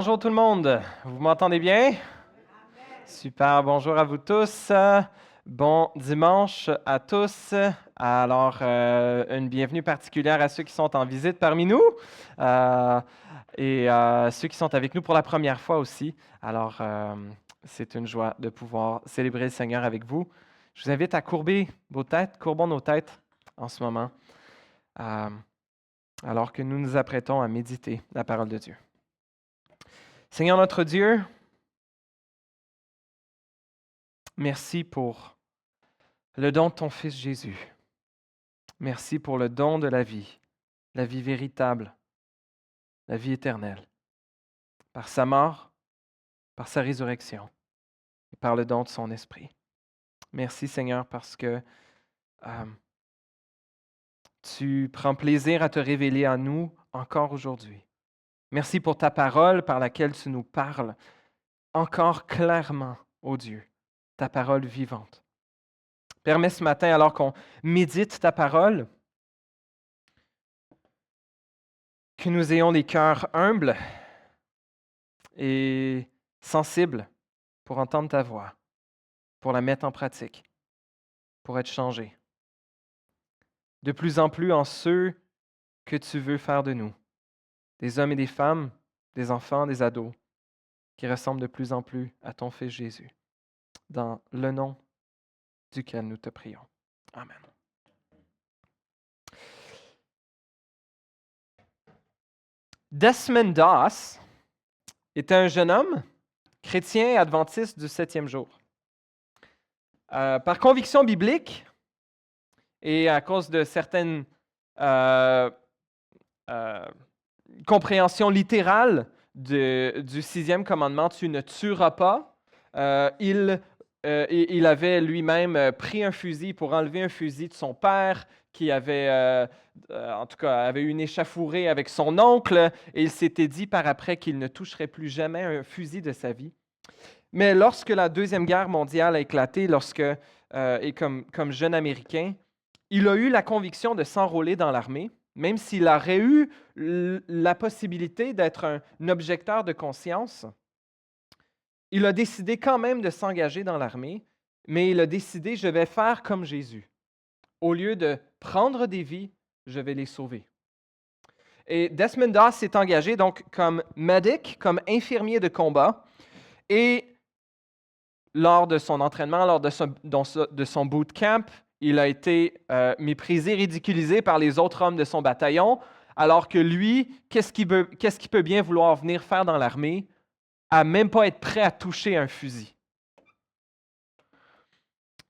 Bonjour tout le monde, vous m'entendez bien? Super, bonjour à vous tous. Bon dimanche à tous. Alors, une bienvenue particulière à ceux qui sont en visite parmi nous euh, et ceux qui sont avec nous pour la première fois aussi. Alors, c'est une joie de pouvoir célébrer le Seigneur avec vous. Je vous invite à courber vos têtes, courbons nos têtes en ce moment, euh, alors que nous nous apprêtons à méditer la parole de Dieu. Seigneur notre Dieu, merci pour le don de ton Fils Jésus. Merci pour le don de la vie véritable, la vie éternelle, par sa mort, par sa résurrection et par le don de son Esprit. Merci Seigneur parce que tu prends plaisir à te révéler à nous encore aujourd'hui. Merci pour ta parole par laquelle tu nous parles encore clairement, ô Dieu, ta parole vivante. Permets ce matin, alors qu'on médite ta parole, que nous ayons les cœurs humbles et sensibles pour entendre ta voix, pour la mettre en pratique, pour être changés. De plus en plus en ceux que tu veux faire de nous, des hommes et des femmes, des enfants, des ados, qui ressemblent de plus en plus à ton Fils Jésus. Dans le nom duquel nous te prions. Amen. Desmond Doss était un jeune homme chrétien adventiste du 7e jour. Par conviction biblique et à cause de certaines compréhensions littérales du 6e commandement, tu ne tueras pas, il avait lui-même pris un fusil pour enlever un fusil de son père qui avait, en tout cas, avait eu une échauffourée avec son oncle et il s'était dit par après qu'il ne toucherait plus jamais un fusil de sa vie. Mais lorsque la Deuxième Guerre mondiale a éclaté, et comme jeune Américain, il a eu la conviction de s'enrôler dans l'armée, même s'il aurait eu la possibilité d'être un objecteur de conscience. Il a décidé quand même de s'engager dans l'armée, mais il a décidé, je vais faire comme Jésus. Au lieu de prendre des vies, je vais les sauver. Et Desmond Doss s'est engagé donc comme medic, comme infirmier de combat, et lors de son entraînement, lors de son bootcamp, il a été méprisé, ridiculisé par les autres hommes de son bataillon, alors que lui, qu'est-ce qu'il peut bien vouloir venir faire dans l'armée, à même pas être prêt à toucher un fusil.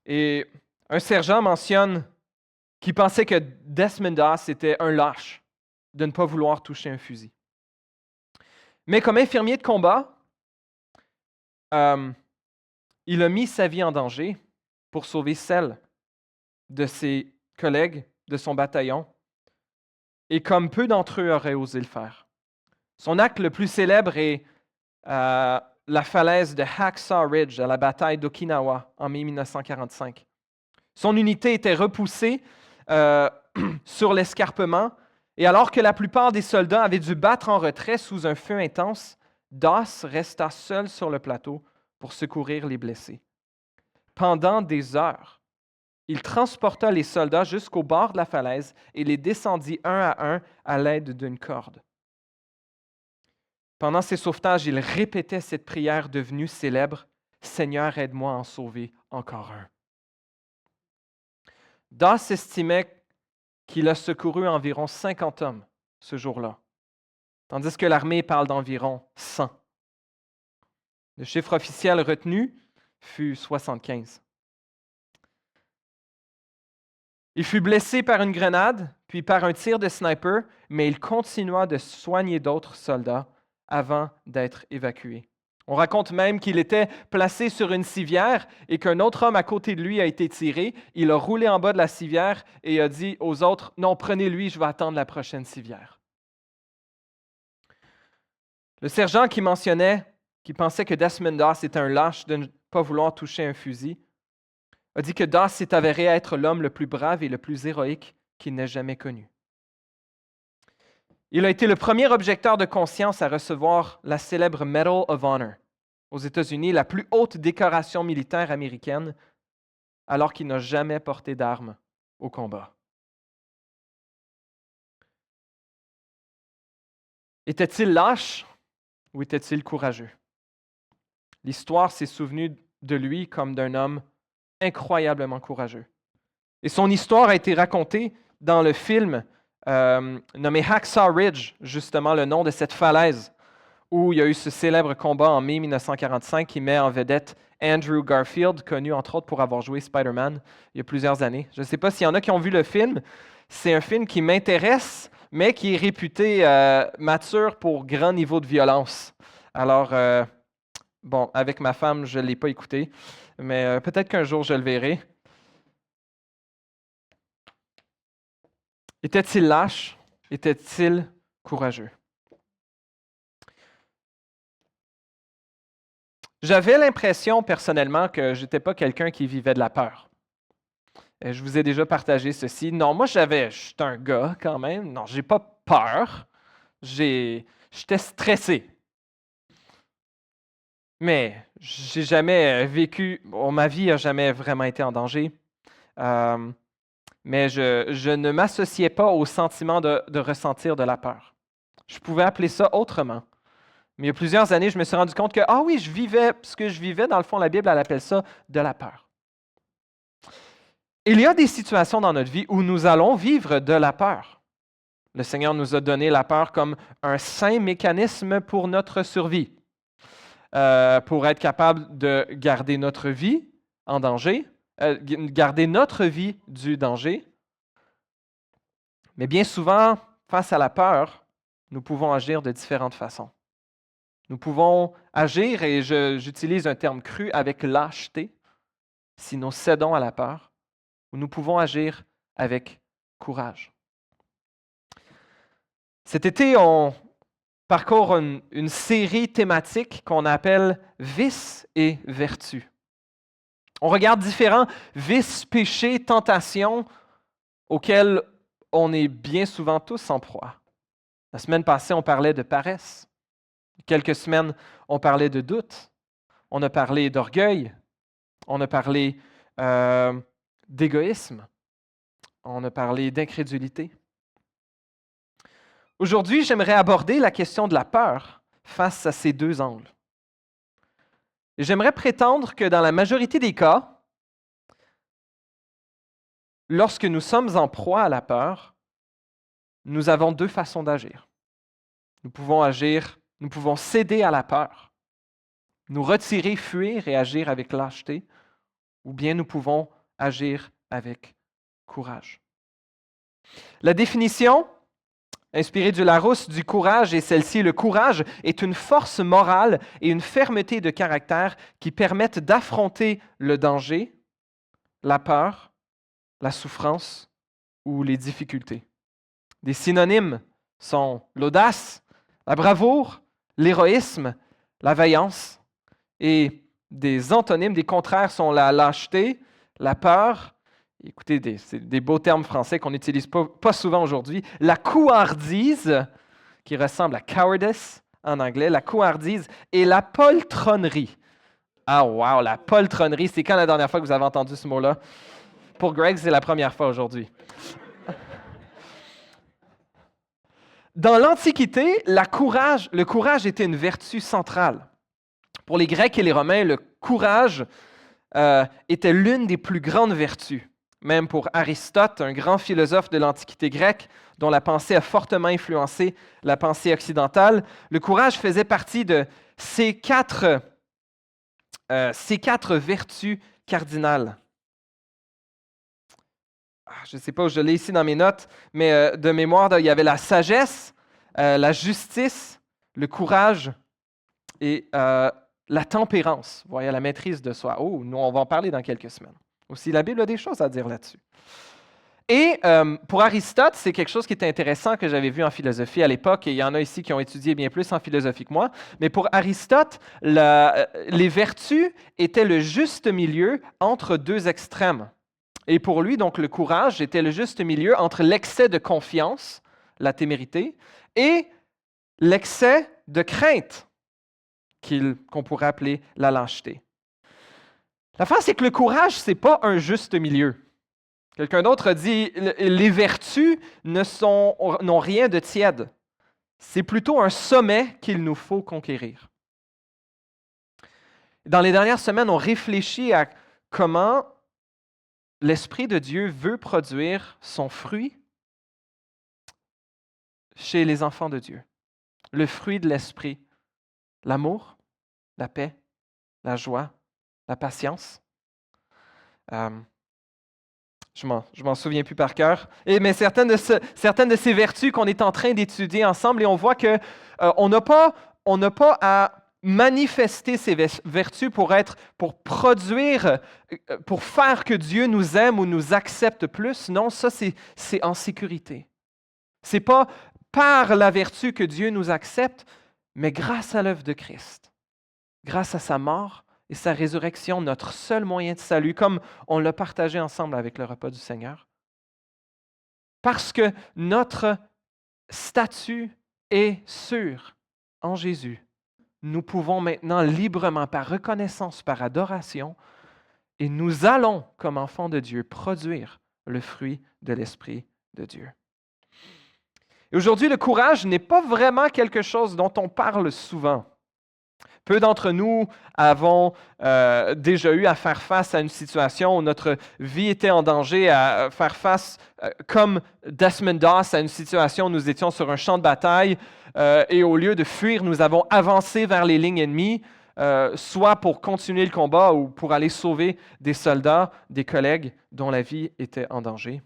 Et un sergent mentionne qu'il pensait que Desmond Doss était un lâche de ne pas vouloir toucher un fusil. Mais comme infirmier de combat, il a mis sa vie en danger pour sauver celle de ses collègues de son bataillon, et comme peu d'entre eux auraient osé le faire. Son acte le plus célèbre est la falaise de Hacksaw Ridge à la bataille d'Okinawa en mai 1945. Son unité était repoussée sur l'escarpement, et alors que la plupart des soldats avaient dû battre en retrait sous un feu intense, Doss resta seul sur le plateau pour secourir les blessés. Pendant des heures, il transporta les soldats jusqu'au bord de la falaise et les descendit un à l'aide d'une corde. Pendant ses sauvetages, il répétait cette prière devenue célèbre, « Seigneur, aide-moi à en sauver encore un ». Doss estimait qu'il a secouru environ 50 hommes ce jour-là, tandis que l'armée parle d'environ 100. Le chiffre officiel retenu fut 75. Il fut blessé par une grenade, puis par un tir de sniper, mais il continua de soigner d'autres soldats avant d'être évacué. On raconte même qu'il était placé sur une civière et qu'un autre homme à côté de lui a été tiré. Il a roulé en bas de la civière et a dit aux autres, « Non, prenez-lui, je vais attendre la prochaine civière. » Le sergent qui pensait que Desmond Doss était un lâche de ne pas vouloir toucher un fusil, a dit que Doss s'est avéré être l'homme le plus brave et le plus héroïque qu'il n'ait jamais connu. Il a été le premier objecteur de conscience à recevoir la célèbre Medal of Honor aux États-Unis, la plus haute décoration militaire américaine, alors qu'il n'a jamais porté d'armes au combat. Était-il lâche ou était-il courageux? L'histoire s'est souvenue de lui comme d'un homme incroyablement courageux. Et son histoire a été racontée dans le film nommé Hacksaw Ridge, justement le nom de cette falaise où il y a eu ce célèbre combat en mai 1945 qui met en vedette Andrew Garfield, connu entre autres pour avoir joué Spider-Man il y a plusieurs années. Je ne sais pas s'il y en a qui ont vu le film. C'est un film qui m'intéresse, mais qui est réputé mature pour grand niveau de violence. Alors, bon, avec ma femme, je ne l'ai pas écouté, mais peut-être qu'un jour je le verrai. Était-il lâche? Était-il courageux? J'avais l'impression personnellement que je n'étais pas quelqu'un qui vivait de la peur. Je vous ai déjà partagé ceci. Non, moi, je suis un gars quand même. Non, j'ai pas peur. J'étais stressé. Mais j'ai jamais vécu, ma vie n'a jamais vraiment été en danger. Mais je ne m'associais pas au sentiment de ressentir de la peur. Je pouvais appeler ça autrement. Mais il y a plusieurs années, je me suis rendu compte que, ah oui, ce que je vivais, dans le fond, la Bible, elle appelle ça de la peur. Il y a des situations dans notre vie où nous allons vivre de la peur. Le Seigneur nous a donné la peur comme un sain mécanisme pour notre survie, pour être capable de garder notre vie en danger, garder notre vie du danger. Mais bien souvent, face à la peur, nous pouvons agir de différentes façons. Nous pouvons agir, et j'utilise un terme cru, avec lâcheté, si nous cédons à la peur, ou nous pouvons agir avec courage. Cet été, on parcourt une série thématique qu'on appelle « Vices et vertus ». On regarde différents vices, péchés, tentations auxquels on est bien souvent tous en proie. La semaine passée, on parlait de paresse. Quelques semaines, on parlait de doute. On a parlé d'orgueil. On a parlé d'égoïsme. On a parlé d'incrédulité. Aujourd'hui, j'aimerais aborder la question de la peur face à ces deux angles. Et j'aimerais prétendre que dans la majorité des cas, lorsque nous sommes en proie à la peur, nous avons deux façons d'agir. Nous pouvons céder à la peur, nous retirer, fuir et agir avec lâcheté, ou bien nous pouvons agir avec courage. La définition inspirée du Larousse du courage est celle-ci. Le courage est une force morale et une fermeté de caractère qui permettent d'affronter le danger, la peur, la souffrance ou les difficultés. Des synonymes sont l'audace, la bravoure, l'héroïsme, la vaillance. Et des antonymes, des contraires sont la lâcheté, la peur. Écoutez, c'est des beaux termes français qu'on n'utilise pas souvent aujourd'hui. La couardise, qui ressemble à cowardice en anglais, la couardise, et la poltronnerie. Ah wow, la poltronnerie, c'est quand la dernière fois que vous avez entendu ce mot-là? Pour Greg, c'est la première fois aujourd'hui. Dans l'Antiquité, le courage était une vertu centrale. Pour les Grecs et les Romains, le courage était l'une des plus grandes vertus. Même pour Aristote, un grand philosophe de l'Antiquité grecque, dont la pensée a fortement influencé la pensée occidentale, le courage faisait partie de ces quatre vertus cardinales. Je ne sais pas où je l'ai ici dans mes notes, mais de mémoire, il y avait la sagesse, la justice, le courage et la tempérance. Vous voyez, la maîtrise de soi. Oh, nous, on va en parler dans quelques semaines. Aussi, la Bible a des choses à dire là-dessus. Et pour Aristote, c'est quelque chose qui était intéressant que j'avais vu en philosophie à l'époque, et il y en a ici qui ont étudié bien plus en philosophie que moi, mais pour Aristote, les vertus étaient le juste milieu entre deux extrêmes. Et pour lui, donc, le courage était le juste milieu entre l'excès de confiance, la témérité, et l'excès de crainte, qu'on pourrait appeler la lâcheté. L'affaire, c'est que le courage, ce n'est pas un juste milieu. Quelqu'un d'autre a dit, les vertus n'ont rien de tiède. C'est plutôt un sommet qu'il nous faut conquérir. Dans les dernières semaines, on réfléchit à comment l'Esprit de Dieu veut produire son fruit chez les enfants de Dieu. Le fruit de l'Esprit, l'amour, la paix, la joie, la patience. Je m'en souviens plus par cœur. Mais certaines de ces vertus qu'on est en train d'étudier ensemble, et on voit que on n'a pas à manifester ces vertus pour produire, pour faire que Dieu nous aime ou nous accepte plus. Non, ça c'est en sécurité. C'est pas par la vertu que Dieu nous accepte, mais grâce à l'œuvre de Christ, grâce à sa mort et sa résurrection, notre seul moyen de salut, comme on l'a partagé ensemble avec le repas du Seigneur. Parce que notre statut est sûr en Jésus, nous pouvons maintenant librement, par reconnaissance, par adoration, et nous allons, comme enfants de Dieu, produire le fruit de l'Esprit de Dieu. Et aujourd'hui, le courage n'est pas vraiment quelque chose dont on parle souvent. Peu d'entre nous avons déjà eu à faire face à une situation où notre vie était en danger, à faire face, comme Desmond Doss, à une situation où nous étions sur un champ de bataille et au lieu de fuir, nous avons avancé vers les lignes ennemies, soit pour continuer le combat ou pour aller sauver des soldats, des collègues dont la vie était en danger.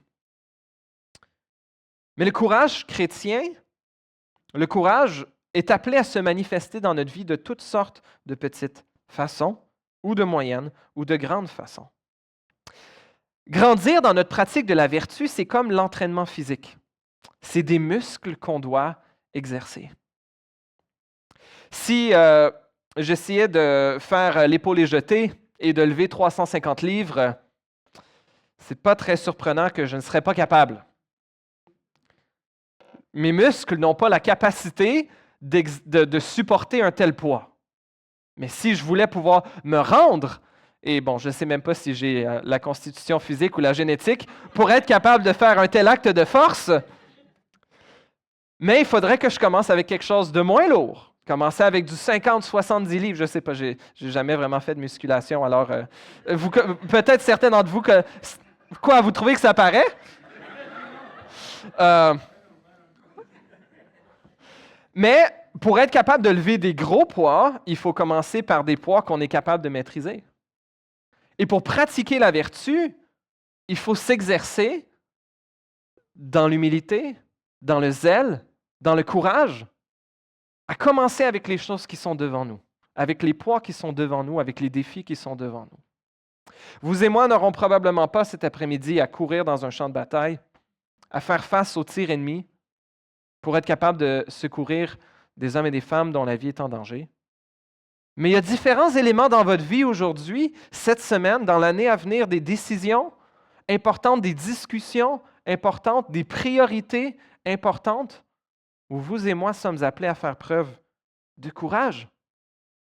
Mais le courage chrétien, le courage est appelé à se manifester dans notre vie de toutes sortes de petites façons, ou de moyennes, ou de grandes façons. Grandir dans notre pratique de la vertu, c'est comme l'entraînement physique. C'est des muscles qu'on doit exercer. Si j'essayais de faire l'épaulé jeté et de lever 350 livres, c'est pas très surprenant que je ne serais pas capable. Mes muscles n'ont pas la capacité de supporter un tel poids. Mais si je voulais pouvoir me rendre, et bon, je ne sais même pas si j'ai la constitution physique ou la génétique, pour être capable de faire un tel acte de force, mais il faudrait que je commence avec quelque chose de moins lourd. Commencer avec du 50-70 livres, je ne sais pas, j'ai jamais vraiment fait de musculation, alors peut-être certains d'entre vous, quoi, vous trouvez que ça paraît? Mais pour être capable de lever des gros poids, il faut commencer par des poids qu'on est capable de maîtriser. Et pour pratiquer la vertu, il faut s'exercer dans l'humilité, dans le zèle, dans le courage, à commencer avec les choses qui sont devant nous, avec les poids qui sont devant nous, avec les défis qui sont devant nous. Vous et moi n'aurons probablement pas cet après-midi à courir dans un champ de bataille, à faire face aux tirs ennemis, pour être capable de secourir des hommes et des femmes dont la vie est en danger. Mais il y a différents éléments dans votre vie aujourd'hui, cette semaine, dans l'année à venir, des décisions importantes, des discussions importantes, des priorités importantes, où vous et moi sommes appelés à faire preuve de courage,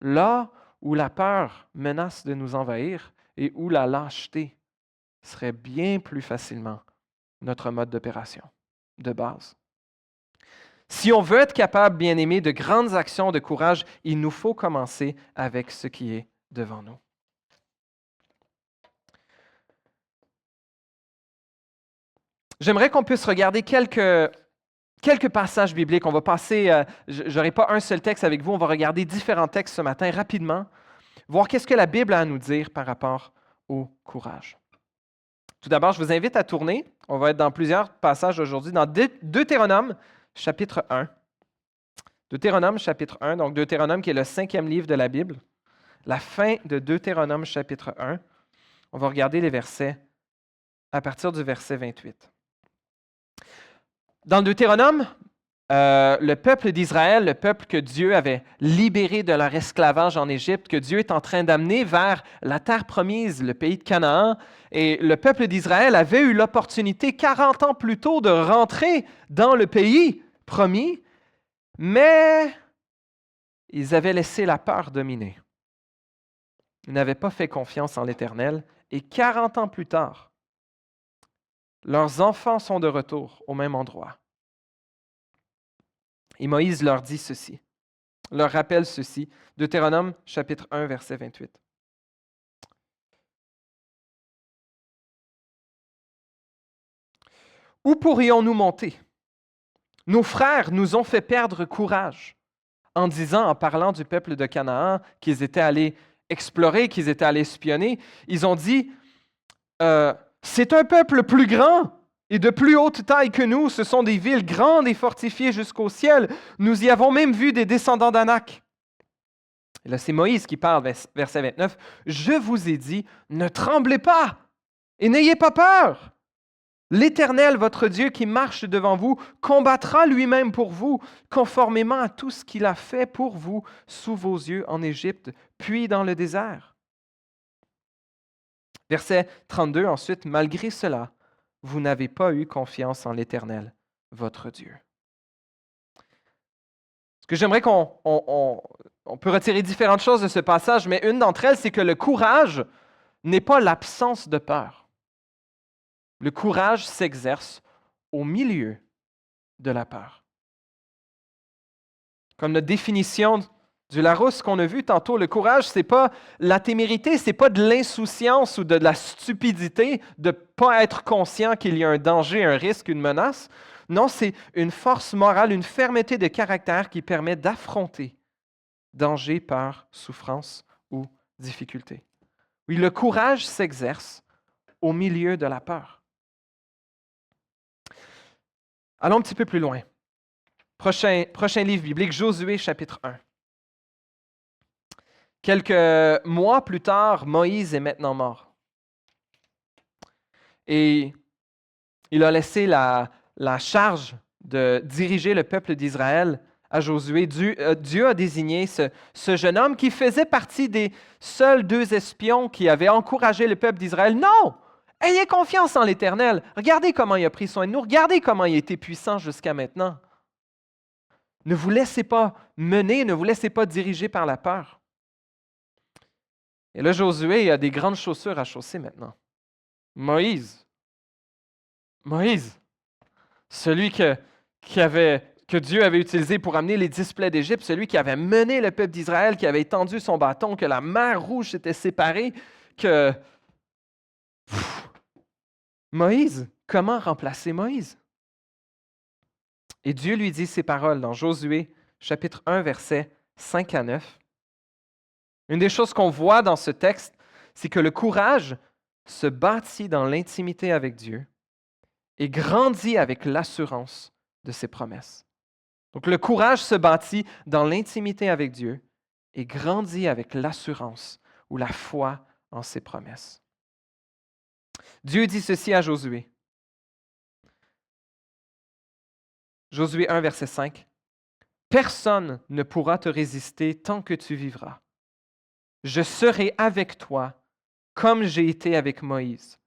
là où la peur menace de nous envahir et où la lâcheté serait bien plus facilement notre mode d'opération de base. Si on veut être capable, bien-aimés, de grandes actions de courage, il nous faut commencer avec ce qui est devant nous. J'aimerais qu'on puisse regarder quelques passages bibliques. On va passer, je n'aurai pas un seul texte avec vous, on va regarder différents textes ce matin rapidement, voir qu'est-ce que la Bible a à nous dire par rapport au courage. Tout d'abord, je vous invite à tourner. On va être dans plusieurs passages aujourd'hui, dans Deutéronome, chapitre 1. Deutéronome, chapitre 1, donc Deutéronome qui est le 5e livre de la Bible. La fin de Deutéronome, chapitre 1. On va regarder les versets à partir du verset 28. Dans le Deutéronome, le peuple d'Israël, le peuple que Dieu avait libéré de leur esclavage en Égypte, que Dieu est en train d'amener vers la terre promise, le pays de Canaan, et le peuple d'Israël avait eu l'opportunité 40 ans plus tôt de rentrer dans le pays promis, Mais ils avaient laissé la peur dominer. Ils n'avaient pas fait confiance en l'Éternel. Et 40 ans plus tard, leurs enfants sont de retour au même endroit. Et Moïse leur dit ceci, leur rappelle ceci, Deutéronome chapitre 1, verset 28. Où pourrions-nous monter? Nos frères nous ont fait perdre courage en disant, en parlant du peuple de Canaan, qu'ils étaient allés explorer, qu'ils étaient allés espionner. Ils ont dit, c'est un peuple plus grand et de plus haute taille que nous. Ce sont des villes grandes et fortifiées jusqu'au ciel. Nous y avons même vu des descendants d'Anak. Et là, c'est Moïse qui parle, verset 29. Je vous ai dit, ne tremblez pas et n'ayez pas peur. L'Éternel, votre Dieu, qui marche devant vous, combattra lui-même pour vous, conformément à tout ce qu'il a fait pour vous sous vos yeux en Égypte, puis dans le désert. Verset 32, ensuite, malgré cela, vous n'avez pas eu confiance en l'Éternel, votre Dieu. Ce que j'aimerais on peut retirer différentes choses de ce passage, mais une d'entre elles, c'est que le courage n'est pas l'absence de peur. Le courage s'exerce au milieu de la peur. Comme la définition du Larousse qu'on a vu tantôt, le courage, ce n'est pas la témérité, ce n'est pas de l'insouciance ou de la stupidité de ne pas être conscient qu'il y a un danger, un risque, une menace. Non, c'est une force morale, une fermeté de caractère qui permet d'affronter danger, peur, souffrance ou difficulté. Oui, le courage s'exerce au milieu de la peur. Allons un petit peu plus loin. Prochain livre biblique, Josué chapitre 1. Quelques mois plus tard, Moïse est maintenant mort. Et il a laissé la charge de diriger le peuple d'Israël à Josué. Dieu a désigné ce jeune homme qui faisait partie des seuls 2 espions qui avaient encouragé le peuple d'Israël. Non! Ayez confiance en l'Éternel. Regardez comment il a pris soin de nous. Regardez comment il a été puissant jusqu'à maintenant. Ne vous laissez pas mener, ne vous laissez pas diriger par la peur. Et là, Josué a des grandes chaussures à chausser maintenant. Moïse, celui que Dieu avait utilisé pour amener les 10 plaies d'Égypte, celui qui avait mené le peuple d'Israël, qui avait étendu son bâton, que la mer Rouge s'était séparée, que... Moïse, comment remplacer Moïse? Et Dieu lui dit ces paroles dans Josué, chapitre 1, versets 5 à 9. Une des choses qu'on voit dans ce texte, c'est que le courage se bâtit dans l'intimité avec Dieu et grandit avec l'assurance de ses promesses. Donc le courage se bâtit dans l'intimité avec Dieu et grandit avec l'assurance ou la foi en ses promesses. Dieu dit ceci à Josué. Josué 1, verset 5. « Personne ne pourra te résister tant que tu vivras. Je serai avec toi comme j'ai été avec Moïse.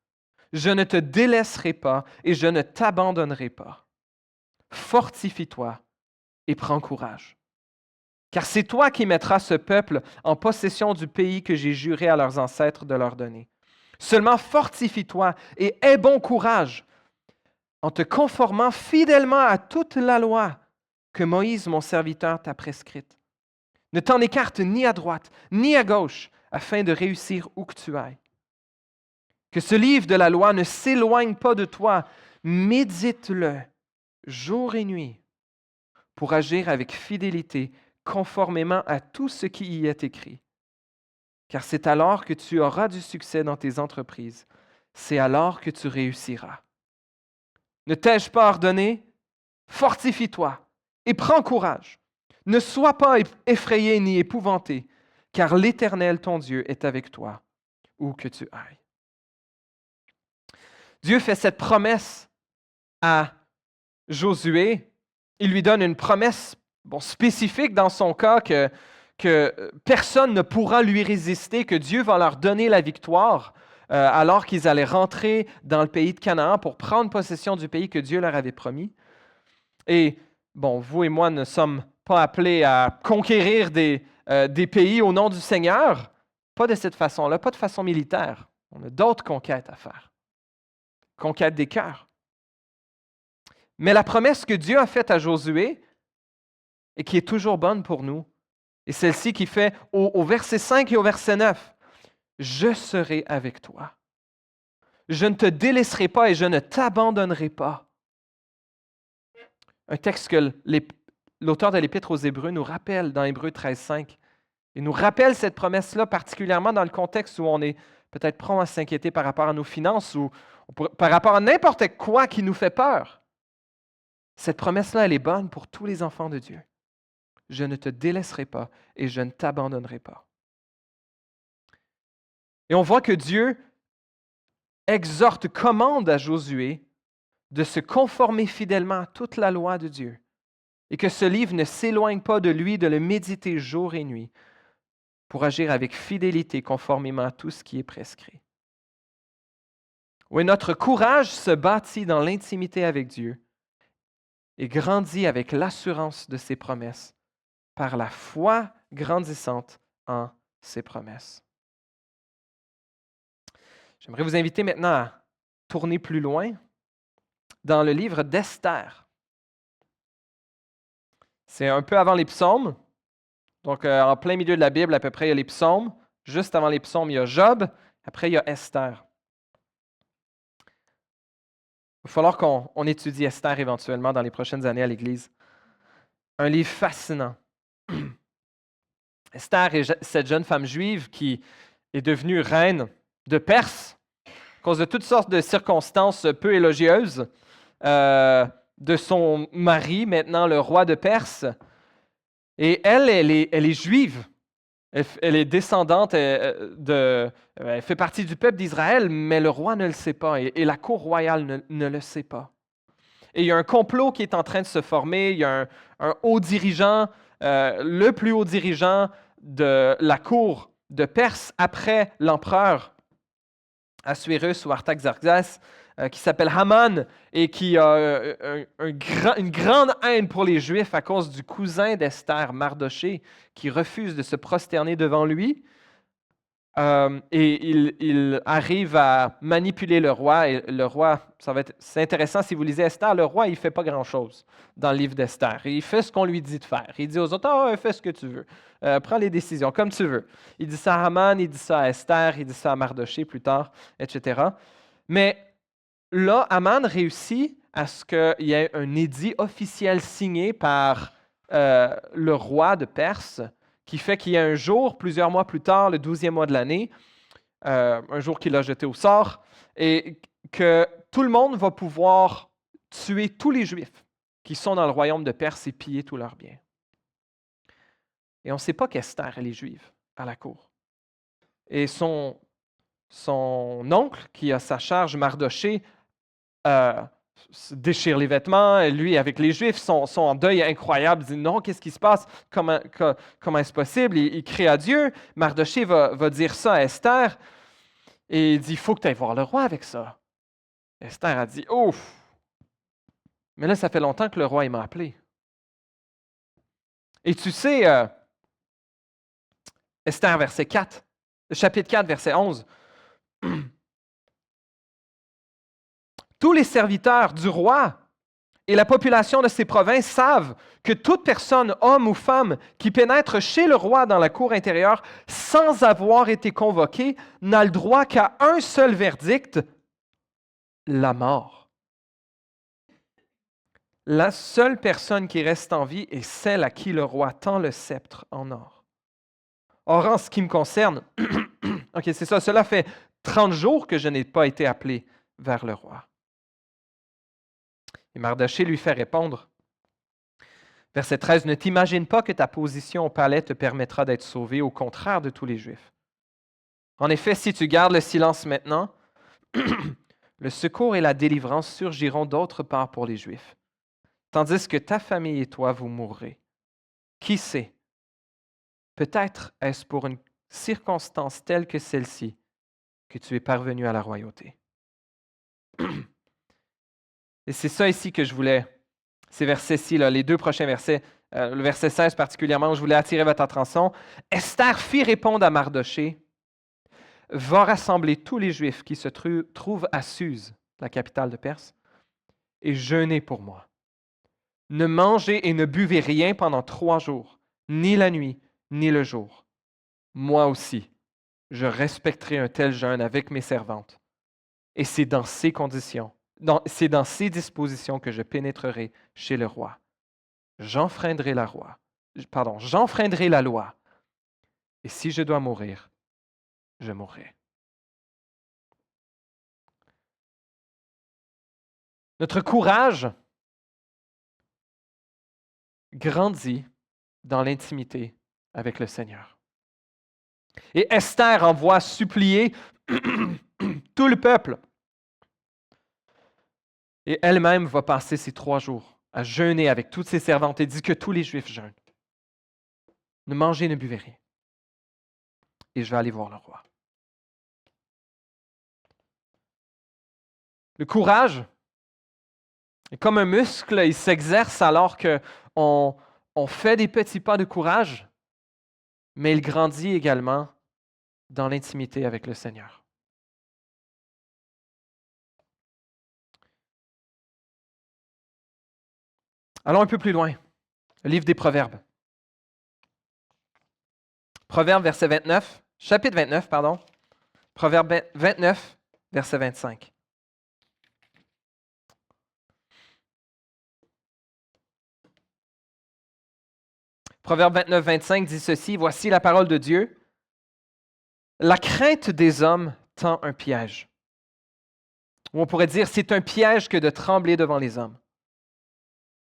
Je ne te délaisserai pas et je ne t'abandonnerai pas. Fortifie-toi et prends courage. Car c'est toi qui mettras ce peuple en possession du pays que j'ai juré à leurs ancêtres de leur donner. Seulement fortifie-toi et aie bon courage en te conformant fidèlement à toute la loi que Moïse, mon serviteur, t'a prescrite. Ne t'en écarte ni à droite, ni à gauche, afin de réussir où que tu ailles. Que ce livre de la loi ne s'éloigne pas de toi. Médite-le jour et nuit pour agir avec fidélité, conformément à tout ce qui y est écrit. Car c'est alors que tu auras du succès dans tes entreprises. C'est alors que tu réussiras. Ne t'ai-je pas ordonné? Fortifie-toi et prends courage. Ne sois pas effrayé ni épouvanté, car l'Éternel, ton Dieu, est avec toi, où que tu ailles. Dieu fait cette promesse à Josué. Il lui donne une promesse spécifique dans son cas que personne ne pourra lui résister, que Dieu va leur donner la victoire alors qu'ils allaient rentrer dans le pays de Canaan pour prendre possession du pays que Dieu leur avait promis. Et vous et moi ne sommes pas appelés à conquérir des pays au nom du Seigneur. Pas de cette façon-là, pas de façon militaire. On a d'autres conquêtes à faire. Conquête des cœurs. Mais la promesse que Dieu a faite à Josué, et qui est toujours bonne pour nous, et celle-ci qui fait au verset 5 et au verset 9, « Je serai avec toi. Je ne te délaisserai pas et je ne t'abandonnerai pas. » Un texte que l'auteur de l'Épître aux Hébreux nous rappelle dans Hébreux 13, 5. Il nous rappelle cette promesse-là, particulièrement dans le contexte où on est peut-être prompt à s'inquiéter par rapport à nos finances ou par rapport à n'importe quoi qui nous fait peur. Cette promesse-là, elle est bonne pour tous les enfants de Dieu. Je ne te délaisserai pas et je ne t'abandonnerai pas. Et on voit que Dieu exhorte, commande à Josué de se conformer fidèlement à toute la loi de Dieu et que ce livre ne s'éloigne pas de lui, de le méditer jour et nuit pour agir avec fidélité conformément à tout ce qui est prescrit. Oui, notre courage se bâtit dans l'intimité avec Dieu et grandit avec l'assurance de ses promesses par la foi grandissante en ses promesses. J'aimerais vous inviter maintenant à tourner plus loin dans le livre d'Esther. C'est un peu avant les psaumes, donc en plein milieu de la Bible, à peu près, il y a les psaumes. Juste avant les psaumes, il y a Job. Après, il y a Esther. Il va falloir qu'on étudie Esther éventuellement dans les prochaines années à l'Église. Un livre fascinant. Esther est cette jeune femme juive qui est devenue reine de Perse à cause de toutes sortes de circonstances peu élogieuses de son mari, maintenant le roi de Perse. Et elle est juive. Elle est descendante elle fait partie du peuple d'Israël, mais le roi ne le sait pas et la cour royale ne le sait pas. Et il y a un complot qui est en train de se former. Il y a un haut dirigeant, le plus haut dirigeant de la cour de Perse après l'empereur Assuérus ou Artaxerxès, qui s'appelle Haman et qui a une grande haine pour les Juifs à cause du cousin d'Esther, Mardoché, qui refuse de se prosterner devant lui. Et il arrive à manipuler le roi. Et le roi, c'est intéressant si vous lisez Esther, le roi, il ne fait pas grand-chose dans le livre d'Esther. Il fait ce qu'on lui dit de faire. Il dit aux autres, fais ce que tu veux. Prends les décisions comme tu veux. Il dit ça à Haman, il dit ça à Esther, il dit ça à Mardoché plus tard, etc. Mais là, Haman réussit à ce qu'il y ait un édit officiel signé par le roi de Perse, qui fait qu'il y a un jour, plusieurs mois plus tard, le 12e mois de l'année, un jour qu'il a jeté au sort, et que tout le monde va pouvoir tuer tous les Juifs qui sont dans le royaume de Perse et piller tous leurs biens. Et on ne sait pas qu'Esther, elle est juive à la cour. Et son oncle, qui a sa charge, Mardoché, se déchire les vêtements, et lui, avec les Juifs, sont en deuil incroyable. Il dit non, qu'est-ce qui se passe? Comment est-ce possible? Il crie à Dieu. Mardoché va dire ça à Esther, et il dit il faut que tu ailles voir le roi avec ça. Esther a dit ouf! Mais là, ça fait longtemps que le roi m'a appelé. Et tu sais, Esther, verset 4, chapitre 4, verset 11. Tous les serviteurs du roi et la population de ces provinces savent que toute personne, homme ou femme, qui pénètre chez le roi dans la cour intérieure sans avoir été convoqué n'a le droit qu'à un seul verdict, la mort. La seule personne qui reste en vie est celle à qui le roi tend le sceptre en or. Or, en ce qui me concerne, ok, c'est ça, cela fait 30 jours que je n'ai pas été appelé vers le roi. Et Mardoché lui fait répondre, verset 13, « Ne t'imagine pas que ta position au palais te permettra d'être sauvé, au contraire de tous les Juifs. En effet, si tu gardes le silence maintenant, le secours et la délivrance surgiront d'autre part pour les Juifs, tandis que ta famille et toi, vous mourrez. Qui sait? Peut-être est-ce pour une circonstance telle que celle-ci que tu es parvenu à la royauté. » Et c'est ça ici que je voulais, ces versets-ci, là, les deux prochains versets, le verset 16 particulièrement, où je voulais attirer votre attention. Esther fit répondre à Mardoché, va rassembler tous les Juifs qui se trouvent à Suse, la capitale de Perse, et jeûnez pour moi. Ne mangez et ne buvez rien pendant 3 jours, ni la nuit, ni le jour. Moi aussi, je respecterai un tel jeûne avec mes servantes. Et c'est dans ces conditions, c'est dans ces dispositions que je pénétrerai chez le roi. J'enfreindrai la loi. Et si je dois mourir, je mourrai. Notre courage grandit dans l'intimité avec le Seigneur. Et Esther envoie supplier tout le peuple. Et elle-même va passer ces 3 jours à jeûner avec toutes ses servantes et dit que tous les Juifs jeûnent. Ne mangez, ne buvez rien. Et je vais aller voir le roi. Le courage est comme un muscle, il s'exerce alors qu'on fait des petits pas de courage, mais il grandit également dans l'intimité avec le Seigneur. Allons un peu plus loin. Le livre des Proverbes. Proverbe chapitre 29, pardon. Proverbe 29, verset 25. Proverbe 29, 25 dit ceci, voici la parole de Dieu. La crainte des hommes tend un piège. Ou on pourrait dire, c'est un piège que de trembler devant les hommes.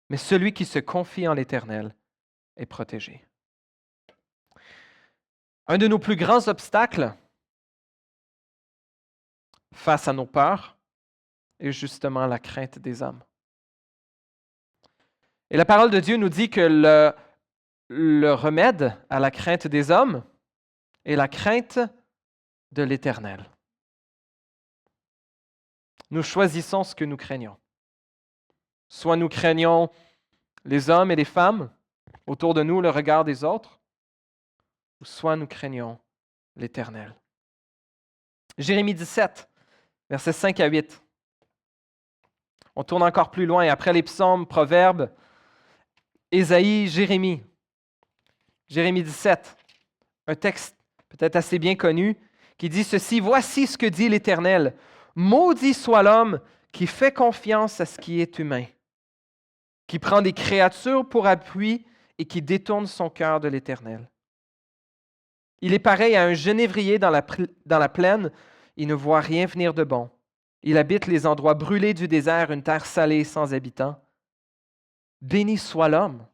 Mais celui qui se confie en l'Éternel est protégé. Un de nos plus grands obstacles face à nos peurs est justement la crainte des hommes. Et la parole de Dieu nous dit que le remède à la crainte des hommes est la crainte de l'Éternel. Nous choisissons ce que nous craignons. Soit nous craignons les hommes et les femmes autour de nous, le regard des autres, ou soit nous craignons l'Éternel. Jérémie 17, versets 5 à 8. On tourne encore plus loin. Après les psaumes, Proverbes, Ésaïe, Jérémie. Jérémie 17, un texte peut-être assez bien connu, qui dit ceci, « Voici ce que dit l'Éternel. Maudit soit l'homme qui fait confiance à ce qui est humain, qui prend des créatures pour appui et qui détourne son cœur de l'Éternel. Il est pareil à un genévrier dans la plaine, il ne voit rien venir de bon. Il habite les endroits brûlés du désert, une terre salée sans habitants. Béni soit l'homme. »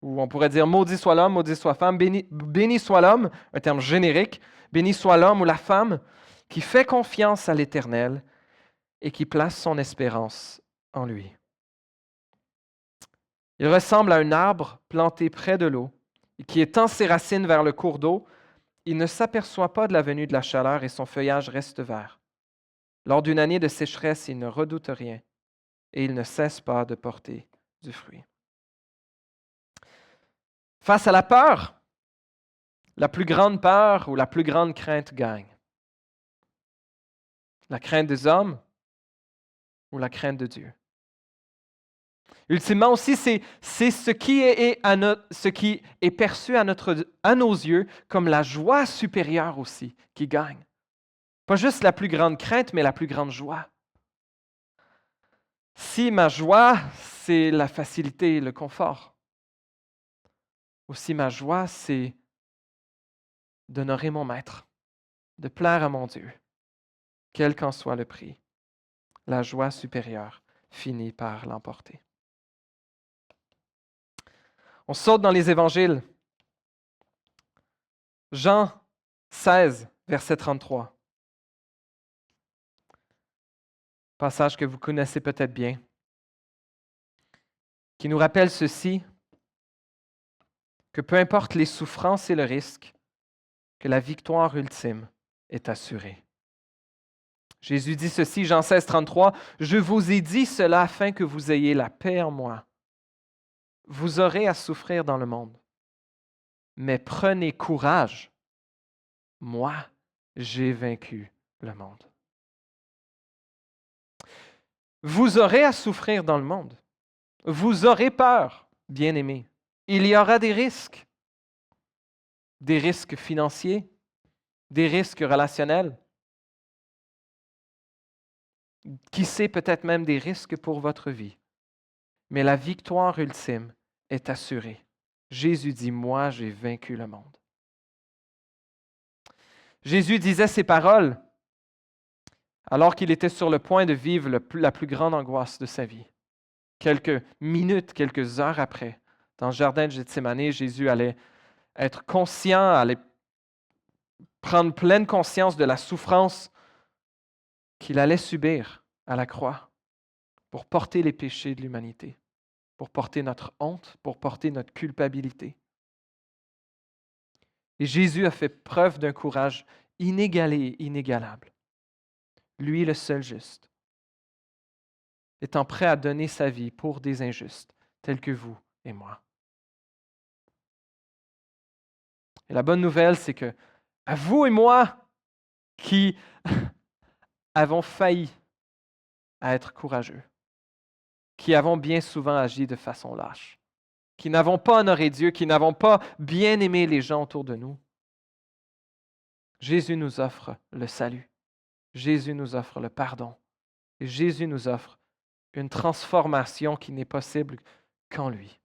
Ou on pourrait dire maudit soit l'homme, maudit soit femme, béni soit l'homme, un terme générique, béni soit l'homme ou la femme qui fait confiance à l'Éternel et qui place son espérance en lui. Il ressemble à un arbre planté près de l'eau et qui étend ses racines vers le cours d'eau. Il ne s'aperçoit pas de la venue de la chaleur et son feuillage reste vert. Lors d'une année de sécheresse, il ne redoute rien et il ne cesse pas de porter du fruit. Face à la peur, la plus grande peur ou la plus grande crainte gagne. La crainte des hommes ou la crainte de Dieu. Ultimement aussi, c'est ce qui est perçu à nos yeux comme la joie supérieure aussi qui gagne. Pas juste la plus grande crainte, mais la plus grande joie. Si ma joie, c'est la facilité, le confort, aussi ma joie, c'est d'honorer mon maître, de plaire à mon Dieu, quel qu'en soit le prix. La joie supérieure finit par l'emporter. On saute dans les évangiles. Jean 16, verset 33. Passage que vous connaissez peut-être bien, qui nous rappelle ceci, que peu importe les souffrances et le risque, que la victoire ultime est assurée. Jésus dit ceci, Jean 16, 33, « Je vous ai dit cela afin que vous ayez la paix en moi. vous aurez à souffrir dans le monde, mais prenez courage. Moi, j'ai vaincu le monde. Vous aurez à souffrir dans le monde. Vous aurez peur, bien-aimés. Il y aura des risques financiers, des risques relationnels, qui sait peut-être même des risques pour votre vie. Mais la victoire ultime est assurée. Jésus dit, moi, j'ai vaincu le monde. Jésus disait ces paroles alors qu'il était sur le point de vivre la plus grande angoisse de sa vie. Quelques minutes, quelques heures après, dans le jardin de Gethsémani, Jésus allait être conscient, allait prendre pleine conscience de la souffrance qu'il allait subir à la croix pour porter les péchés de l'humanité, pour porter notre honte, pour porter notre culpabilité. Et Jésus a fait preuve d'un courage inégalé et inégalable. Lui, le seul juste, étant prêt à donner sa vie pour des injustes, tels que vous et moi. Et la bonne nouvelle, c'est que à vous et moi qui avons failli à être courageux, qui avons bien souvent agi de façon lâche, qui n'avons pas honoré Dieu, qui n'avons pas bien aimé les gens autour de nous, Jésus nous offre le salut. Jésus nous offre le pardon. Et Jésus nous offre une transformation qui n'est possible qu'en lui.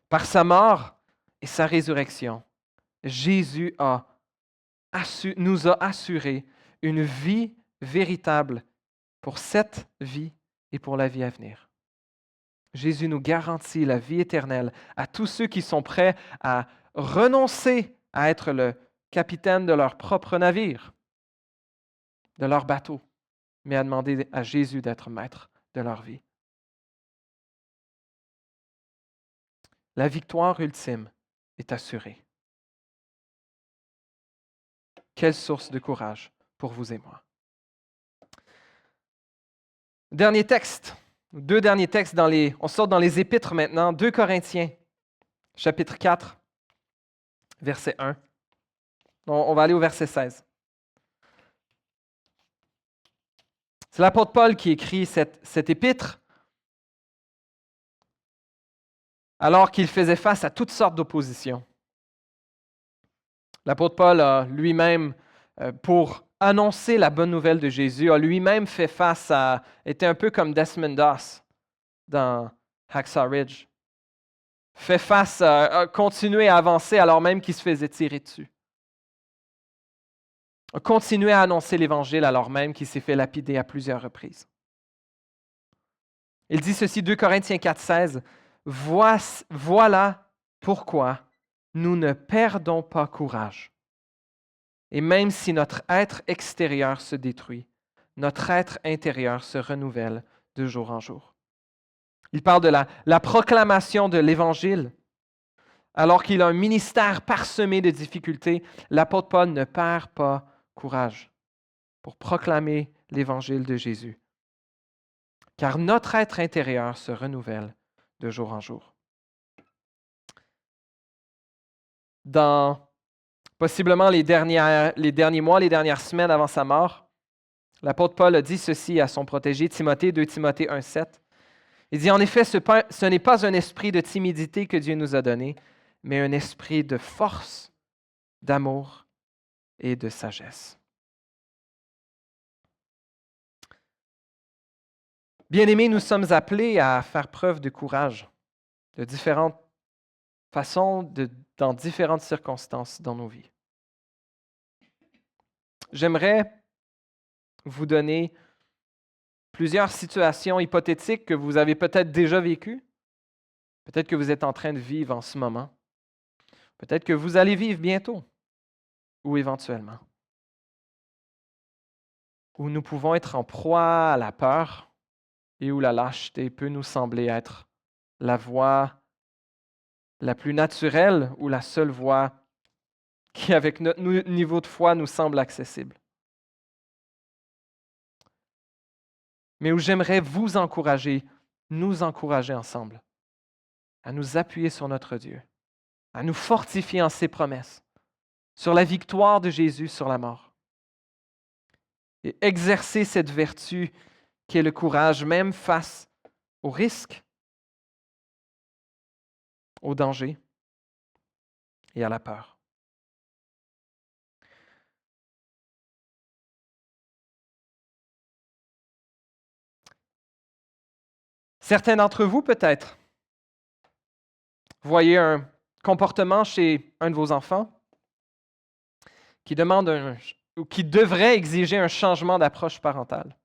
Par sa mort et sa résurrection, Jésus nous a assuré une vie véritable pour cette vie et pour la vie à venir. Jésus nous garantit la vie éternelle à tous ceux qui sont prêts à renoncer à être le capitaine de leur propre navire, de leur bateau, mais à demander à Jésus d'être maître de leur vie. La victoire ultime est assurée. Quelle source de courage pour vous et moi. Dernier texte, deux derniers textes on sort dans les épîtres maintenant, 2 Corinthiens, chapitre 4, verset 1. On va aller au verset 16. C'est l'apôtre Paul qui écrit cette épître alors qu'il faisait face à toutes sortes d'oppositions. L'apôtre Paul a lui-même, pour annoncer la bonne nouvelle de Jésus, a lui-même fait face était un peu comme Desmond Doss dans Hacksaw Ridge. Fait face à continuer à avancer alors même qu'il se faisait tirer dessus. A continué à annoncer l'Évangile alors même qu'il s'est fait lapider à plusieurs reprises. Il dit ceci, 2 Corinthiens 4, 16, « Voilà pourquoi nous ne perdons pas courage. Et même si notre être extérieur se détruit, notre être intérieur se renouvelle de jour en jour. » Il parle de la proclamation de l'Évangile. Alors qu'il a un ministère parsemé de difficultés, l'apôtre Paul ne perd pas courage pour proclamer l'Évangile de Jésus. Car notre être intérieur se renouvelle de jour en jour. Dans possiblement les derniers mois, les dernières semaines avant sa mort, l'apôtre Paul a dit ceci à son protégé Timothée, 2 Timothée 1,7. Il dit, en effet, ce n'est pas un esprit de timidité que Dieu nous a donné, mais un esprit de force, d'amour et de sagesse. Bien-aimés, nous sommes appelés à faire preuve de courage de différentes façons, dans différentes circonstances dans nos vies. J'aimerais vous donner plusieurs situations hypothétiques que vous avez peut-être déjà vécues, peut-être que vous êtes en train de vivre en ce moment, peut-être que vous allez vivre bientôt ou éventuellement, où nous pouvons être en proie à la peur et où la lâcheté peut nous sembler être la voie la plus naturelle ou la seule voie qui, avec notre niveau de foi, nous semble accessible. Mais où j'aimerais vous encourager nous encourager ensemble, à nous appuyer sur notre Dieu, à nous fortifier en ses promesses, sur la victoire de Jésus sur la mort. Et exercer cette vertu qui est le courage, même face au risque, au danger et à la peur. Certains d'entre vous, peut-être, voyez un comportement chez un de vos enfants qui demande ou qui devrait exiger un changement d'approche parentale.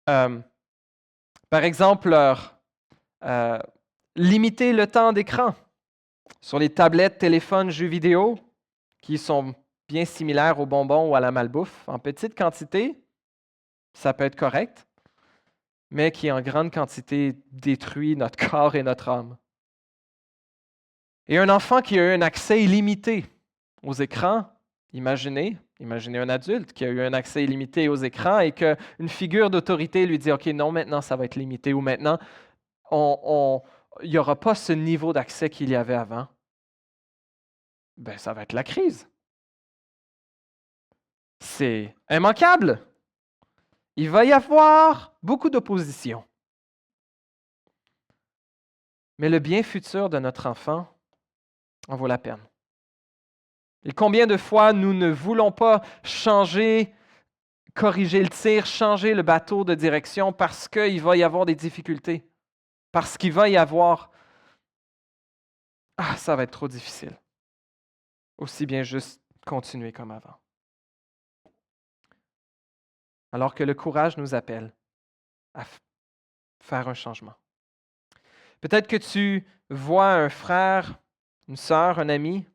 Par exemple, limiter le temps d'écran sur les tablettes, téléphones, jeux vidéo, qui sont bien similaires aux bonbons ou à la malbouffe. En petite quantité, ça peut être correct, mais qui en grande quantité détruit notre corps et notre âme. Et un enfant qui a eu un accès illimité aux écrans, imaginez un adulte qui a eu un accès illimité aux écrans et qu'une figure d'autorité lui dit « OK, non, maintenant ça va être limité » ou « Maintenant, il n'y aura pas ce niveau d'accès qu'il y avait avant. » Ben, ça va être la crise. C'est immanquable. Il va y avoir beaucoup d'opposition. Mais le bien futur de notre enfant en vaut la peine. Et combien de fois nous ne voulons pas changer, corriger le tir, changer le bateau de direction parce qu'il va y avoir des difficultés, parce qu'il va y avoir... Ah, ça va être trop difficile. Aussi bien juste continuer comme avant. Alors que le courage nous appelle à faire un changement. Peut-être que tu vois un frère, une sœur, un ami,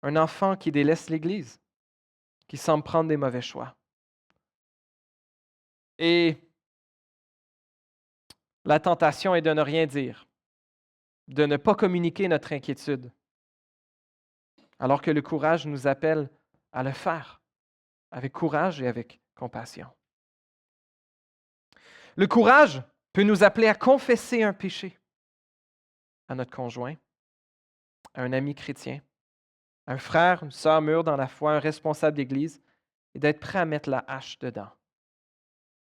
un enfant qui délaisse l'Église, qui semble prendre des mauvais choix. Et la tentation est de ne rien dire, de ne pas communiquer notre inquiétude, alors que le courage nous appelle à le faire, avec courage et avec compassion. Le courage peut nous appeler à confesser un péché à notre conjoint, à un ami chrétien, à un frère, une sœur mûre dans la foi, un responsable d'Église, et d'être prêt à mettre la hache dedans.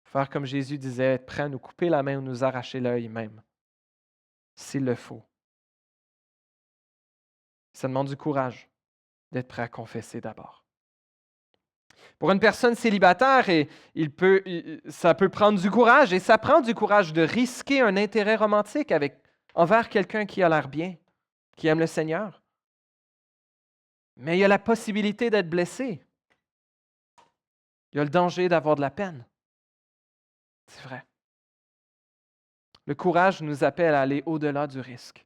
Faire comme Jésus disait, être prêt à nous couper la main ou nous arracher l'œil même, s'il le faut. Ça demande du courage d'être prêt à confesser d'abord. Pour une personne célibataire, ça peut prendre du courage, et ça prend du courage de risquer un intérêt romantique envers quelqu'un qui a l'air bien, qui aime le Seigneur. Mais il y a la possibilité d'être blessé. Il y a le danger d'avoir de la peine. C'est vrai. Le courage nous appelle à aller au-delà du risque.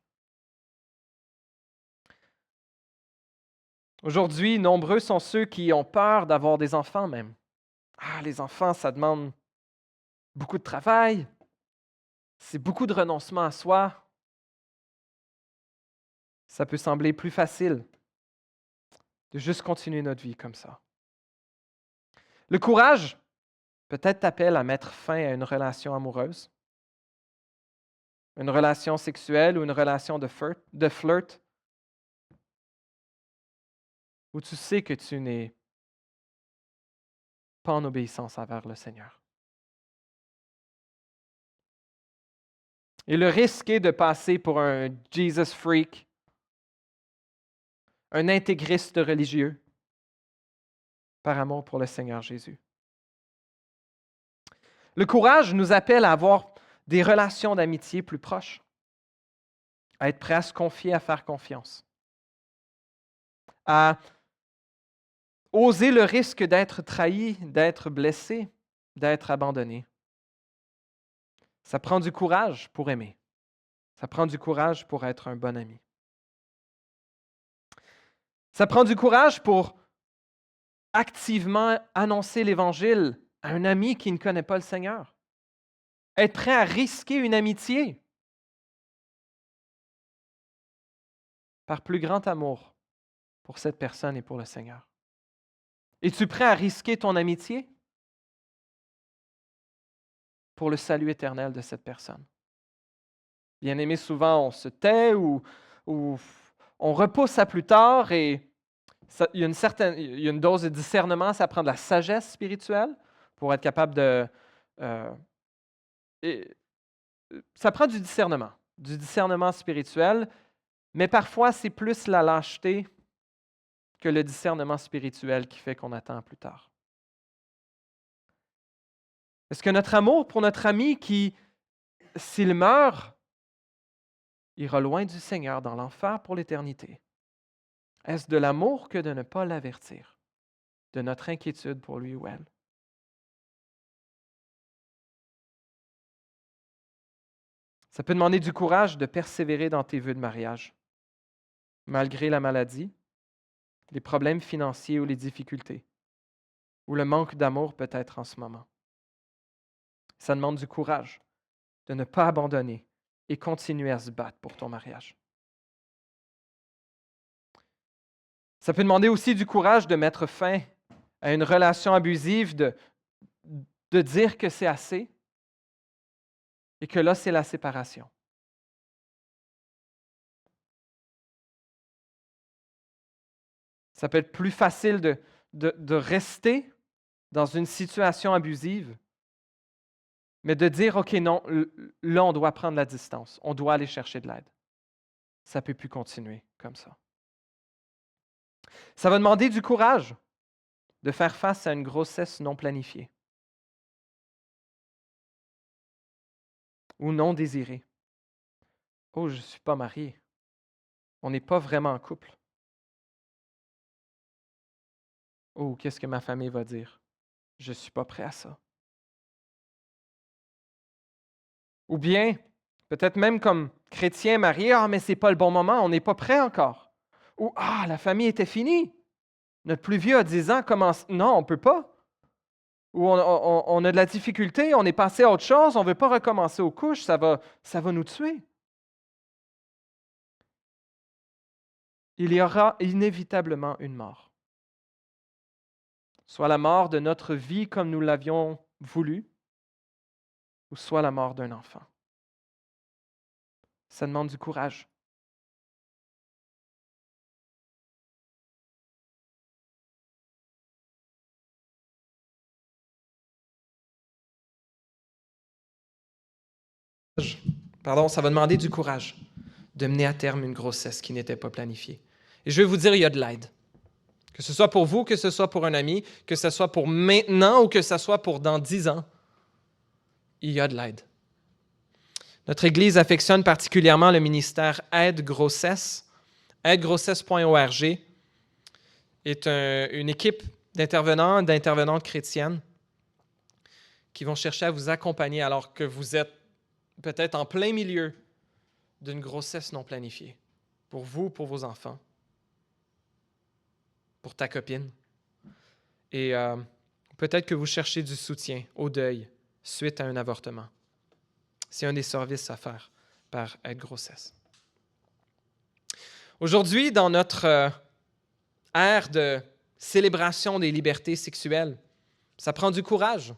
Aujourd'hui, nombreux sont ceux qui ont peur d'avoir des enfants même. Ah, les enfants, ça demande beaucoup de travail, c'est beaucoup de renoncement à soi. Ça peut sembler plus facile de juste continuer notre vie comme ça. Le courage, peut-être t'appelle à mettre fin à une relation amoureuse, une relation sexuelle ou une relation de flirt, où tu sais que tu n'es pas en obéissance envers le Seigneur. Et le risque est de passer pour un Jesus freak, un intégriste religieux, par amour pour le Seigneur Jésus. Le courage nous appelle à avoir des relations d'amitié plus proches, à être prêt à se confier, à faire confiance, à oser le risque d'être trahi, d'être blessé, d'être abandonné. Ça prend du courage pour aimer. Ça prend du courage pour être un bon ami. Ça prend du courage pour activement annoncer l'Évangile à un ami qui ne connaît pas le Seigneur. Être prêt à risquer une amitié par plus grand amour pour cette personne et pour le Seigneur. Es-tu prêt à risquer ton amitié? pour le salut éternel de cette personne. Bien aimé, souvent on se tait ou on repousse à plus tard et il y a une dose de discernement, ça prend de la sagesse spirituelle pour être capable de... euh, et, ça prend du discernement spirituel, mais parfois c'est plus la lâcheté que le discernement spirituel qui fait qu'on attend plus tard. Est-ce que notre amour pour notre ami qui, s'il meurt, ira loin du Seigneur dans l'enfer pour l'éternité? Est-ce de l'amour que de ne pas l'avertir de notre inquiétude pour lui ou elle? Ça peut demander du courage de persévérer dans tes vœux de mariage, malgré la maladie, les problèmes financiers ou les difficultés, ou le manque d'amour peut-être en ce moment. Ça demande du courage de ne pas abandonner et continuer à se battre pour ton mariage. Ça peut demander aussi du courage de mettre fin à une relation abusive, de dire que c'est assez et que là, c'est la séparation. Ça peut être plus facile de rester dans une situation abusive, mais de dire, OK, non, là, on doit prendre la distance, on doit aller chercher de l'aide. Ça ne peut plus continuer comme ça. Ça va demander du courage de faire face à une grossesse non planifiée ou non désirée. Oh, je ne suis pas marié. On n'est pas vraiment en couple. Oh, qu'est-ce que ma famille va dire? Je ne suis pas prêt à ça. Ou bien, peut-être même comme chrétien marié, ah, mais ce n'est pas le bon moment, on n'est pas prêt encore. Ou, ah, la famille était finie. Notre plus vieux a 10 ans, commence. Non, on ne peut pas. Ou on a de la difficulté, on est passé à autre chose, on ne veut pas recommencer aux couches, ça va nous tuer. Il y aura inévitablement une mort. Soit la mort de notre vie comme nous l'avions voulu, ou soit la mort d'un enfant. Ça demande du courage. Pardon, ça va demander du courage de mener à terme une grossesse qui n'était pas planifiée. Et je vais vous dire, il y a de l'aide. Que ce soit pour vous, que ce soit pour un ami, que ce soit pour maintenant ou que ce soit pour dans 10 ans, il y a de l'aide. Notre Église affectionne particulièrement le ministère Aide Grossesse. Aidegrossesse.org est une équipe d'intervenantes chrétiennes qui vont chercher à vous accompagner alors que vous êtes peut-être en plein milieu d'une grossesse non planifiée, pour vous, pour vos enfants, pour ta copine. Et peut-être que vous cherchez du soutien au deuil suite à un avortement. C'est un des services à faire par Aide Grossesse. Aujourd'hui, dans notre ère de célébration des libertés sexuelles, ça prend du courage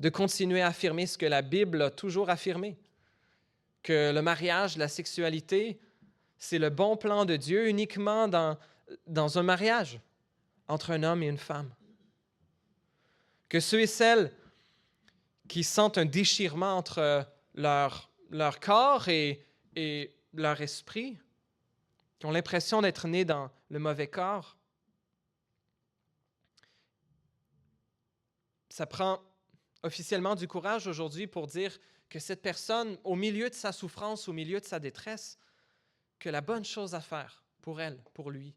de continuer à affirmer ce que la Bible a toujours affirmé, que le mariage, la sexualité, c'est le bon plan de Dieu uniquement dans un mariage entre un homme et une femme. Que ceux et celles qui sentent un déchirement entre leur corps et leur esprit, qui ont l'impression d'être nés dans le mauvais corps, ça prend officiellement du courage aujourd'hui pour dire que cette personne, au milieu de sa souffrance, au milieu de sa détresse, que la bonne chose à faire pour elle, pour lui,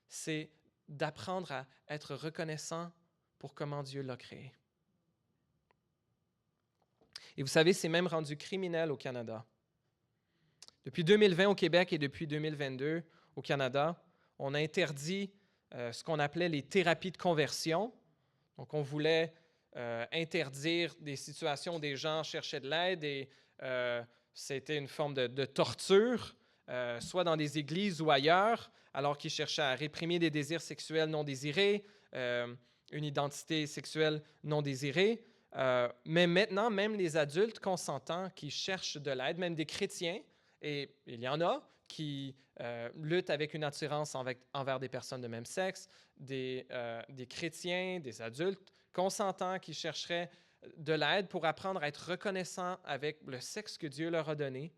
c'est d'apprendre à être reconnaissant pour comment Dieu l'a créé. Et vous savez, c'est même rendu criminel au Canada. Depuis 2020 au Québec et depuis 2022 au Canada, on a interdit ce qu'on appelait les thérapies de conversion. Donc, on voulait interdire des situations où des gens cherchaient de l'aide et c'était une forme de torture, soit dans des églises ou ailleurs, alors qu'ils cherchaient à réprimer des désirs sexuels non désirés, une identité sexuelle non désirée. Mais maintenant, même les adultes consentants qui cherchent de l'aide, même des chrétiens, et il y en a qui luttent avec une attirance envers des personnes de même sexe, des chrétiens, des adultes consentants qui chercheraient de l'aide pour apprendre à être reconnaissants avec le sexe que Dieu leur a donné.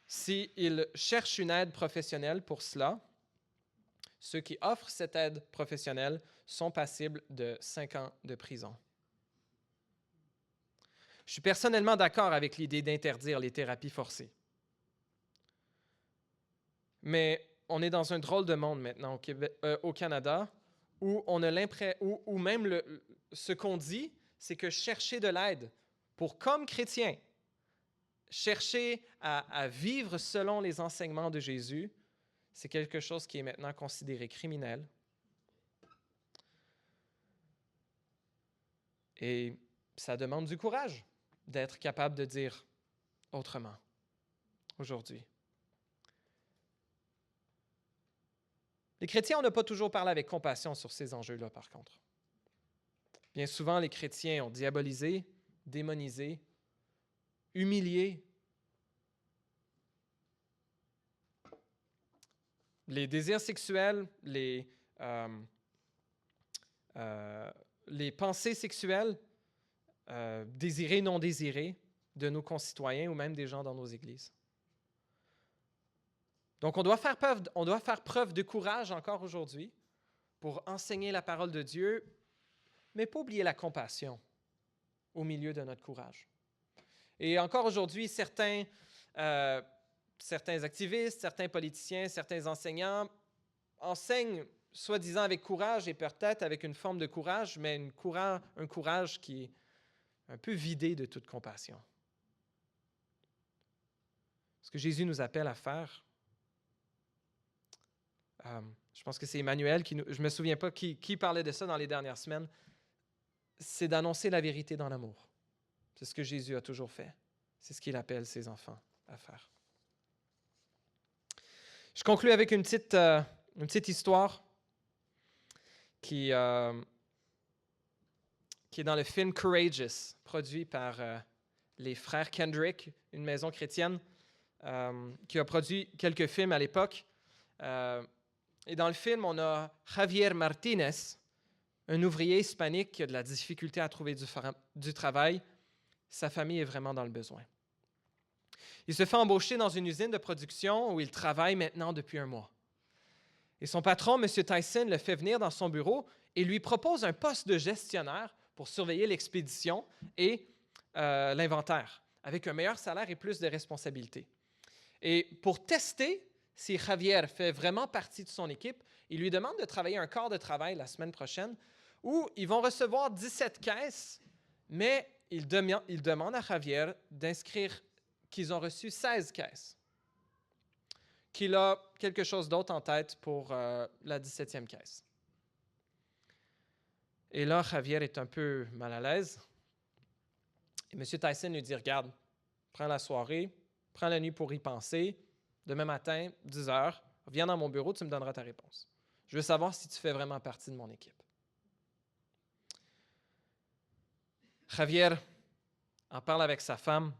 S'ils cherchent une aide professionnelle pour cela, ceux qui offrent cette aide professionnelle sont passibles de 5 ans de prison. Je suis personnellement d'accord avec l'idée d'interdire les thérapies forcées. Mais on est dans un drôle de monde maintenant au Canada où on a l'impression, où même ce qu'on dit, c'est que chercher de l'aide pour, comme chrétien, chercher à vivre selon les enseignements de Jésus, c'est quelque chose qui est maintenant considéré criminel. Et ça demande du courage d'être capable de dire autrement aujourd'hui. Les chrétiens, on n'a pas toujours parlé avec compassion sur ces enjeux-là, par contre. Bien souvent, les chrétiens ont diabolisé, démonisé, humilié les désirs sexuels, les pensées sexuelles, désirées, non désirées, de nos concitoyens ou même des gens dans nos églises. Donc, on doit faire preuve de courage encore aujourd'hui pour enseigner la parole de Dieu, mais pas oublier la compassion au milieu de notre courage. Et encore aujourd'hui, certains activistes, certains politiciens, certains enseignants enseignent soi-disant avec courage et peut-être avec une forme de courage, mais un courage qui est un peu vidé de toute compassion. Ce que Jésus nous appelle à faire, je pense que c'est Emmanuel, je ne me souviens pas qui parlait de ça dans les dernières semaines, c'est d'annoncer la vérité dans l'amour. C'est ce que Jésus a toujours fait. C'est ce qu'il appelle ses enfants à faire. Je conclue avec une petite histoire qui est dans le film Courageous, produit par les frères Kendrick, une maison chrétienne, qui a produit quelques films à l'époque. Et dans le film, on a Javier Martinez, un ouvrier hispanique qui a de la difficulté à trouver du travail. Sa famille est vraiment dans le besoin. Il se fait embaucher dans une usine de production où il travaille maintenant depuis 1 mois. Et son patron, M. Tyson, le fait venir dans son bureau et lui propose un poste de gestionnaire pour surveiller l'expédition et l'inventaire, avec un meilleur salaire et plus de responsabilités. Et pour tester si Javier fait vraiment partie de son équipe, il lui demande de travailler un quart de travail la semaine prochaine où ils vont recevoir 17 caisses, mais il demande à Javier d'inscrire qu'ils ont reçu 16 caisses, qu'il a quelque chose d'autre en tête pour la 17e caisse. Et là, Javier est un peu mal à l'aise. Et M. Tyson lui dit, regarde, prends la soirée, prends la nuit pour y penser. Demain matin, 10 heures, viens dans mon bureau, tu me donneras ta réponse. Je veux savoir si tu fais vraiment partie de mon équipe. Javier en parle avec sa femme.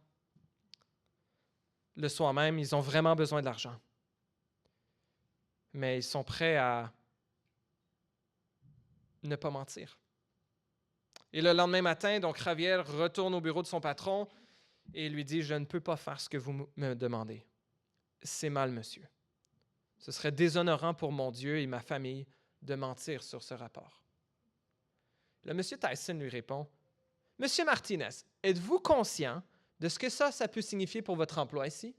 Le soir même, ils ont vraiment besoin de l'argent. Mais ils sont prêts à ne pas mentir. Et le lendemain matin, donc Javier retourne au bureau de son patron et lui dit « Je ne peux pas faire ce que vous me demandez. C'est mal, monsieur. Ce serait déshonorant pour mon Dieu et ma famille de mentir sur ce rapport. » Le monsieur Tyson lui répond « Monsieur Martinez, êtes-vous conscient de ce que ça peut signifier pour votre emploi ici? »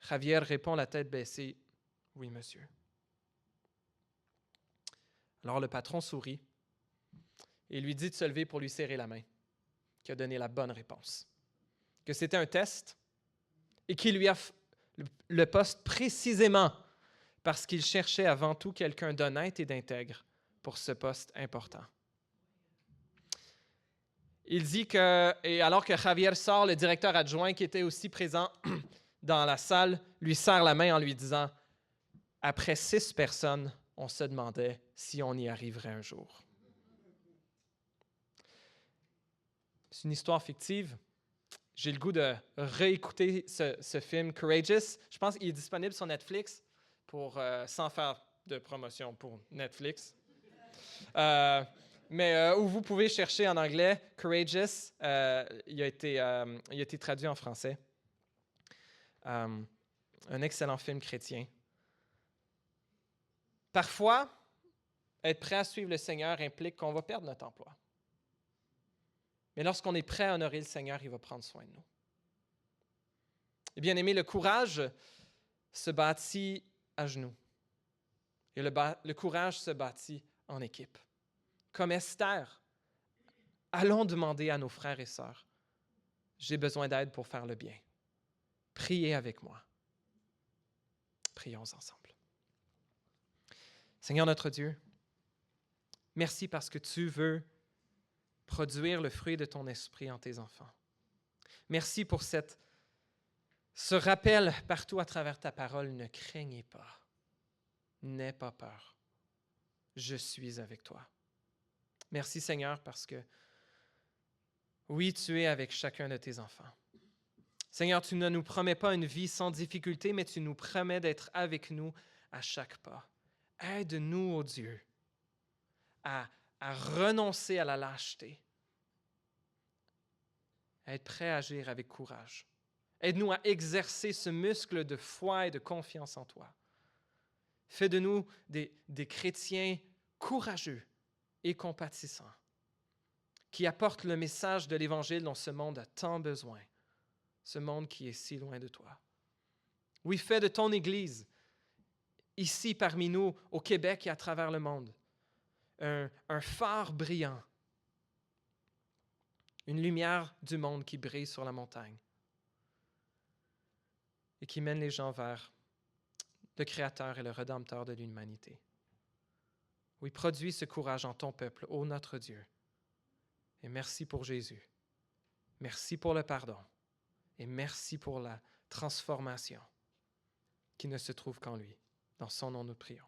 Javier répond la tête baissée « Oui, monsieur. » Alors le patron sourit et lui dit de se lever pour lui serrer la main, qui a donné la bonne réponse, que c'était un test et qu'il lui a le poste précisément parce qu'il cherchait avant tout quelqu'un d'honnête et d'intègre pour ce poste important. Il dit que, et alors que Javier sort, le directeur adjoint qui était aussi présent dans la salle lui serre la main en lui disant « Après 6 personnes, on se demandait si on y arriverait un jour. » C'est une histoire fictive. J'ai le goût de réécouter ce film Courageous. Je pense qu'il est disponible sur Netflix sans faire de promotion pour Netflix. Mais où vous pouvez chercher en anglais Courageous. Il a été traduit en français. Un excellent film chrétien. Parfois, être prêt à suivre le Seigneur implique qu'on va perdre notre emploi. Mais lorsqu'on est prêt à honorer le Seigneur, il va prendre soin de nous. Et bien aimé, le courage se bâtit à genoux. Et le courage se bâtit en équipe. Comme Esther, allons demander à nos frères et sœurs, j'ai besoin d'aide pour faire le bien. Priez avec moi. Prions ensemble. Seigneur notre Dieu, merci parce que tu veux produire le fruit de ton esprit en tes enfants. Merci pour ce rappel partout à travers ta parole. Ne craignez pas. N'aie pas peur. Je suis avec toi. Merci Seigneur parce que oui, tu es avec chacun de tes enfants. Seigneur, tu ne nous promets pas une vie sans difficulté, mais tu nous promets d'être avec nous à chaque pas. Aide-nous, ô Dieu, à renoncer à la lâcheté, à être prêt à agir avec courage. Aide-nous à exercer ce muscle de foi et de confiance en toi. Fais de nous des chrétiens courageux et compatissants, qui apportent le message de l'Évangile dont ce monde a tant besoin, ce monde qui est si loin de toi. Oui, fais de ton Église, ici parmi nous, au Québec et à travers le monde, un phare brillant, une lumière du monde qui brille sur la montagne et qui mène les gens vers le Créateur et le Rédempteur de l'humanité. Oui, produis ce courage en ton peuple, ô notre Dieu. Et merci pour Jésus. Merci pour le pardon. Et merci pour la transformation qui ne se trouve qu'en lui. Dans son nom, nous prions.